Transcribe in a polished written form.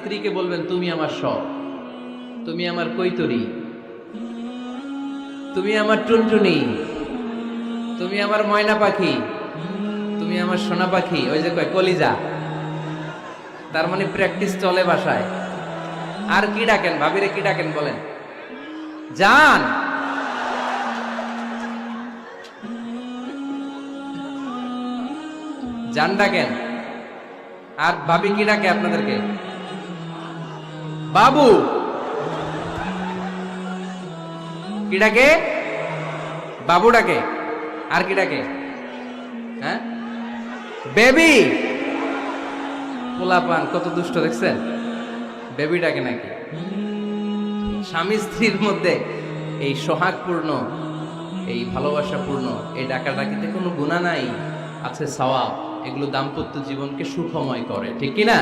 স্ত্রীকে বলবেন তুমি আমার সব, তুমি আমার কৈতরি, তুমি আমার টুনটুনি, তুমি আমার ময়না পাখি, তুমি আমার সোনা পাখি। ওই যে কয় কলিজা, তার মানে প্র্যাকটিস চলে বাসায়। আর কি ডাকেন ভাবিরে, কি ডাকেন বলেন? জান। জান ডাকেন। আর ভাবি কি ডাকে আপনাদেরকে? বাবু। কি ডাকে? বাবু ডাকে। আর কি ডাকে? হ্যাঁ, বেবি। পোলাপান কত দুষ্ট দেখছেন, বেবি ডাকে নাকি? স্বামী স্ত্রীর মধ্যে এই সোহাগপূর্ণ, এই ভালোবাসাপূর্ণ এই ডাকাডাকিতে কোনো গুনাহ নাই, আছে সওয়াব। এগুলো দাম্পত্য জীবনকে সুখময় করে, ঠিক কি না?